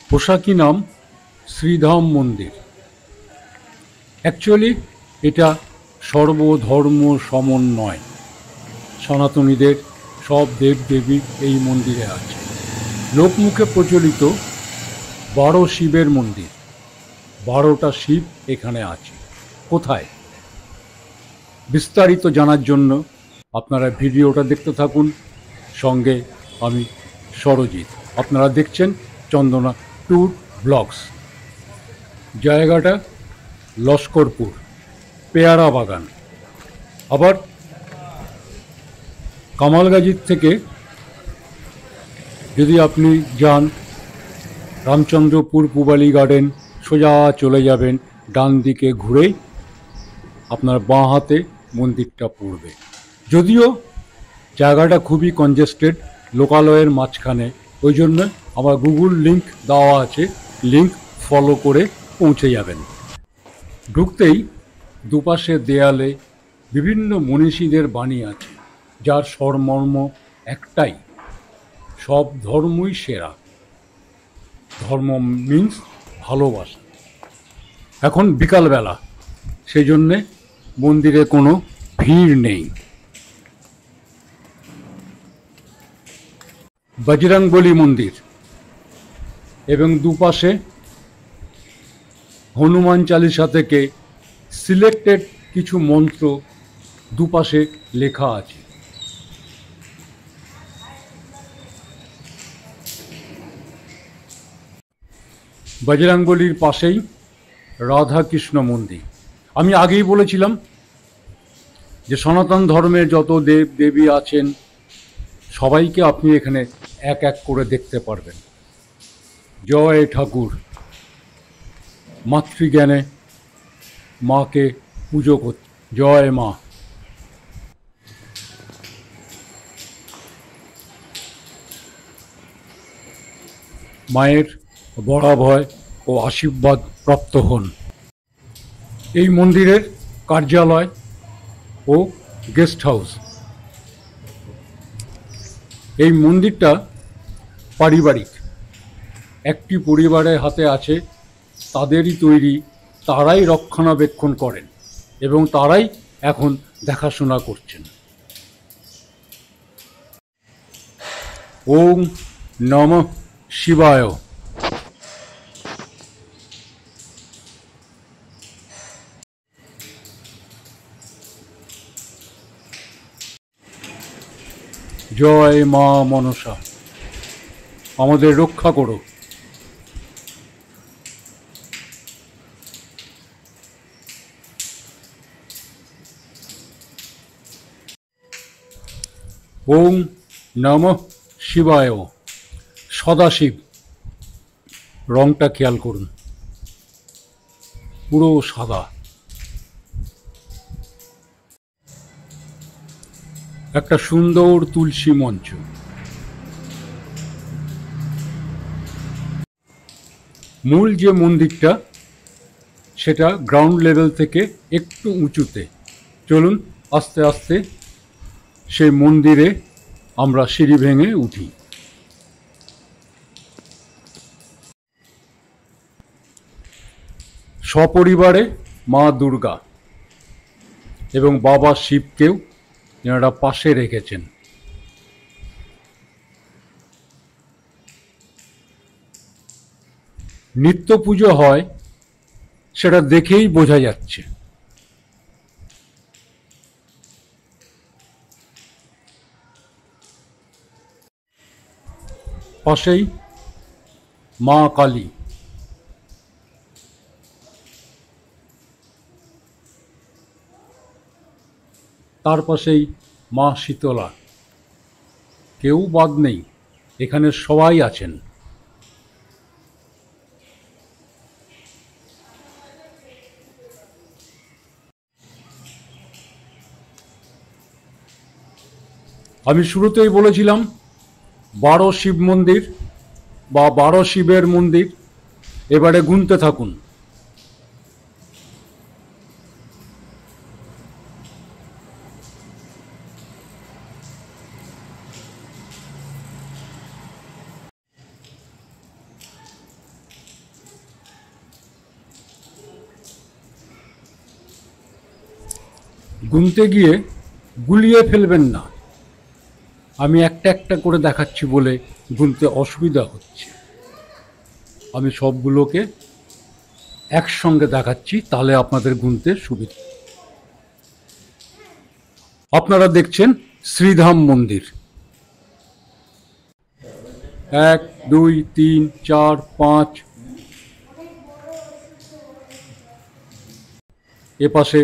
পোশাকি নাম শ্রীধাম মন্দির। অ্যাকচুয়ালি এটা সর্বধর্ম সমন্বয়। সনাতনীদের সব দেবদেবী এই মন্দিরে আছে। লোকমুখে প্রচলিত 12 শিবের মন্দির। 12টা শিব এখানে আছে। কোথায়? বিস্তারিত জানার জন্য আপনারা ভিডিওটা দেখতে থাকুন। সঙ্গে আমি সরজিৎ। আপনারা দেখছেন চন্দনা ট্যুর ব্লগস। জায়গাটা লস্করপুর, পেয়ারা বাগান। আবার কামালগাজীর থেকে যদি আপনি যান রামচন্দ্রপুর পূবালী গার্ডেন, সোজা চলে যাবেন, ডান দিকে ঘুরেই আপনার বাঁ হাতে মন্দিরটা পড়বে। যদিও জায়গাটা খুবই কনজেস্টেড, লোকালয়ের মাঝখানে, ওই জন্য আমার গুগল লিংক দেওয়া আছে, লিংক ফলো করে পৌঁছে যাবেন। ঢুকতেই দুপাশে দেয়ালে বিভিন্ন মনীষীদের বাণী আছে, যার সরমর্ম একটাই: সব ধর্মই সেরা। ধর্ম মিন্স ভালোবাসা। এখন বিকালবেলা, সেই জন্যে মন্দিরে কোনো ভিড় নেই। বজরংবলী মন্দির এবং দুপাশে হনুমান চালিসা থেকে সিলেক্টেড কিছু মন্ত্র দুপাশে লেখা আছে। বজরংবলীর পাশেই রাধাকৃষ্ণ মন্দির। আমি আগেই বলেছিলাম যে সনাতন ধর্মের যত দেব দেবী আছেন সবাইকে আপনি এখানে এক এক করে দেখতে পারবেন। জয় ঠাকুর। মাতৃজ্ঞানে মাকে পুজো করতে, জয় মা। মায়ের বরাভয় ও আশীর্বাদ প্রাপ্ত হন। এই মন্দিরের কার্যালয় ও গেস্ট হাউস। এই মন্দিরটা পারিবারিক, একটি পরিবারের হাতে আছে, তাদেরই তৈরি, তারাই রক্ষণাবেক্ষণ করেন এবং তারাই এখন দেখাশোনা করছেন। ওম নমঃ শিবায়। জয় মা মনসা, আমাদের রক্ষা করো। ওম নমঃ শিবায়। সদাশিব, রংটা খেয়াল করুন, পুরো সাদা। একটা সুন্দর তুলসী মঞ্চ। মূল যে মন্দিরটা সেটা গ্রাউন্ড লেভেল থেকে একটু উঁচুতে। চলুন আস্তে আস্তে সেই মন্দিরে আমরা সিঁড়ি ভেঙে উঠি। সপরিবারে মা দুর্গা এবং বাবা শিবকেও এনারা পাশে রেখেছেন। নিত্য পুজো হয়, সেটা দেখেই বোঝা যাচ্ছে। পাশেই মা কালী। তার পাশেই মা শীতলা। কেউ বাদ নেই, এখানে সবাই আছেন। আমি শুরুতেই বলেছিলাম 12 শিব মন্দির বা 12 শিবের মন্দির। এবারে গুনতে থাকুন। গুনতে গিয়ে গুলিয়ে ফেলবেন না। আমি একটা একটা করে দেখাচ্ছি বলে গুনতে অসুবিধা হচ্ছে। আমি সবগুলোকে একসঙ্গে দেখাচ্ছি, তাহলে আপনাদের গুনতে সুবিধা। আপনারা দেখছেন শ্রীধাম মন্দির। 1 2 3 4 5, এপাশে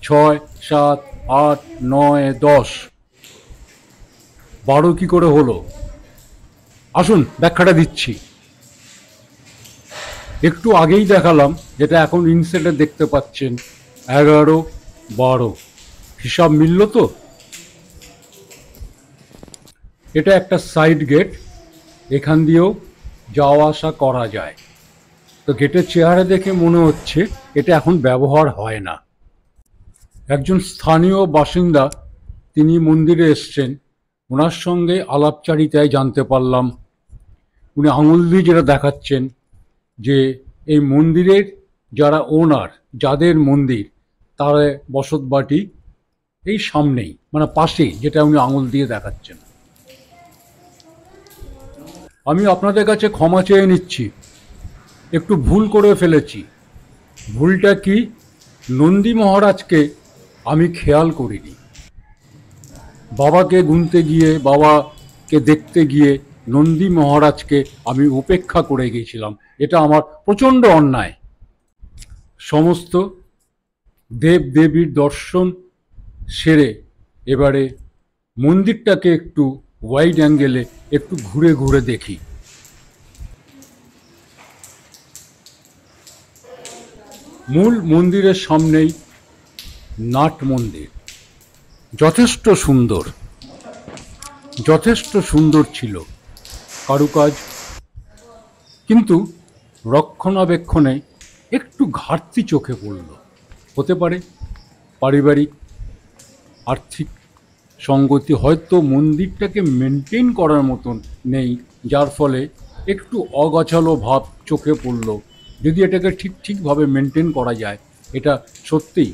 6 7 8 9 10, 12 কি করে হলো? আসুন ব্যাখ্যাটা দিচ্ছি। একটু আগেই দেখালাম, যেটা এখন ইনসেটে দেখতে পাচ্ছেন, 11 12। হিসাব মিলল তো? এটা একটা সাইড গেট, এখান দিয়েও যাওয়া আসা করা যায়। তো গেটের চেহারা দেখে মনে হচ্ছে এটা এখন ব্যবহার হয় না। একজন স্থানীয় বাসিন্দা, তিনি মন্দিরে এসছেন, ওনার সঙ্গে আলাপচারিতায় জানতে পারলাম, উনি আঙুল দিয়ে যেটা দেখাচ্ছেন, যে এই মন্দিরের যারা ওনার, যাদের মন্দির, তার বসতবাটি এই সামনেই, মানে পাশেই, যেটা উনি আঙুল দিয়ে দেখাচ্ছেন। আমি আপনাদের কাছে ক্ষমা চেয়ে নিচ্ছি, একটু ভুল করে ফেলেছি। ভুলটা কি? নন্দী মহারাজকে আমি খেয়াল করিনি। বাবাকে গুনতে গিয়ে, বাবাকে দেখতে গিয়ে নন্দী মহারাজকে আমি উপেক্ষা করে গিয়েছিলাম। এটা আমার প্রচণ্ড অন্যায়। সমস্ত দেব দেবীর দর্শন সেরে এবারে মন্দিরটাকে একটু ওয়াইড অ্যাঙ্গেলে একটু ঘুরে ঘুরে দেখি। মূল মন্দিরের সামনেই নাট মন্দির, যথেষ্ট সুন্দর, যথেষ্ট সুন্দর ছিল কারুকাজ, কিন্তু রক্ষণাবেক্ষণে একটু ঘাটতি চোখে পড়ল। হতে পারে পারিবারিক আর্থিক সঙ্গতি, হয়তো মন্দিরটাকে মেনটেন করার মতন নেই, যার ফলে একটু অগোছালো ভাব চোখে পড়ল। যদি এটাকে ঠিকভাবে মেনটেন করা যায়, এটা সত্যিই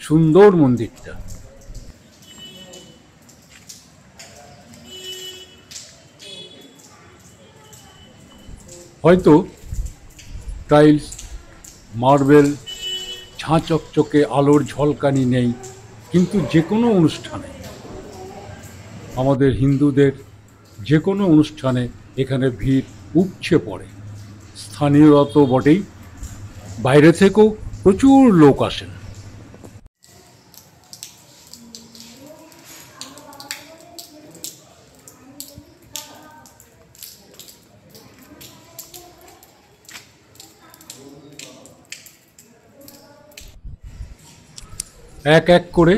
সুন্দর মন্দিরটা। হয়তো টাইলস, মার্বেল, ঝাঁ চকচকে আলোর ঝলকানি নেই, কিন্তু যে কোনো অনুষ্ঠানে, আমাদের হিন্দুদের যে কোনো অনুষ্ঠানে এখানে ভিড় উপচে পড়ে। স্থানীয়রা তো বটেই, বাইরে থেকেও প্রচুর লোক আসেন। এক এক করে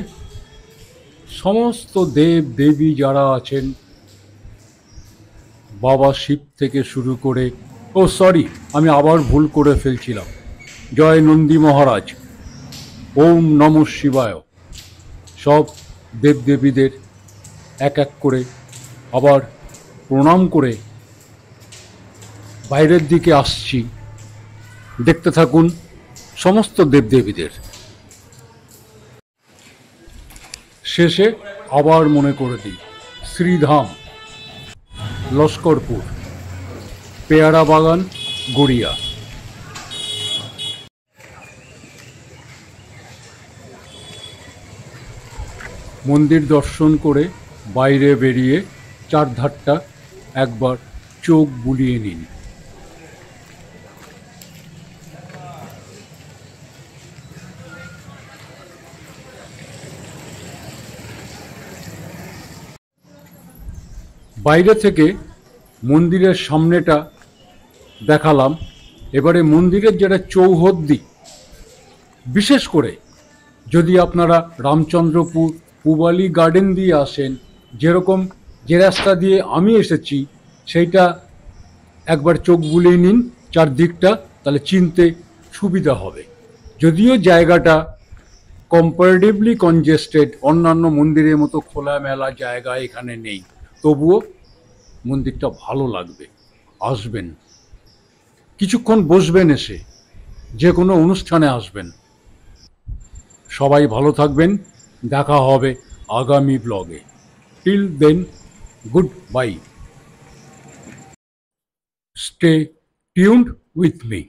সমস্ত দেব দেবী যারা আছেন, বাবা শিব থেকে শুরু করে, ও সরি, আমি আবার ভুল করে ফেলছিলাম, জয় নন্দী মহারাজ, ওম নমঃ শিবায়, সব দেবদেবীদের এক এক করে আবার প্রণাম করে বাইরের দিকে আসছি। দেখতে থাকুন সমস্ত দেবদেবীদের। শেষে আবার মনে করে দিই, শ্রীধাম, লস্করপুর, পেয়ারা বাগান, গড়িয়া। মন্দির দর্শন করে বাইরে বেরিয়ে চারধারটা একবার চোখ বুলিয়ে নিন। বাইরে থেকে মন্দিরের সামনেটা দেখালাম, এবারে মন্দিরের যেটা চৌহদ্দি, বিশেষ করে যদি আপনারা রামচন্দ্রপুর পূবালী গার্ডেন দিয়ে আসেন, যেরকম যে রাস্তা দিয়ে আমি এসেছি, সেইটা একবার চোখ বুলিয়ে নিন চারদিকটা, তাহলে চিনতে সুবিধা হবে। যদিও জায়গাটা কম্পারেটিভলি কনজেস্টেড, অন্যান্য মন্দিরের মতো খোলামেলা জায়গা এখানে নেই, তবুও মন্দিরটা ভালো লাগবে। আসবেন, কিছুক্ষণ বসবেন, এসে যে কোনো অনুষ্ঠানে আসবেন। সবাই ভালো থাকবেন, দেখা হবে আগামী ব্লগে। Till then, good bye. Stay tuned with me.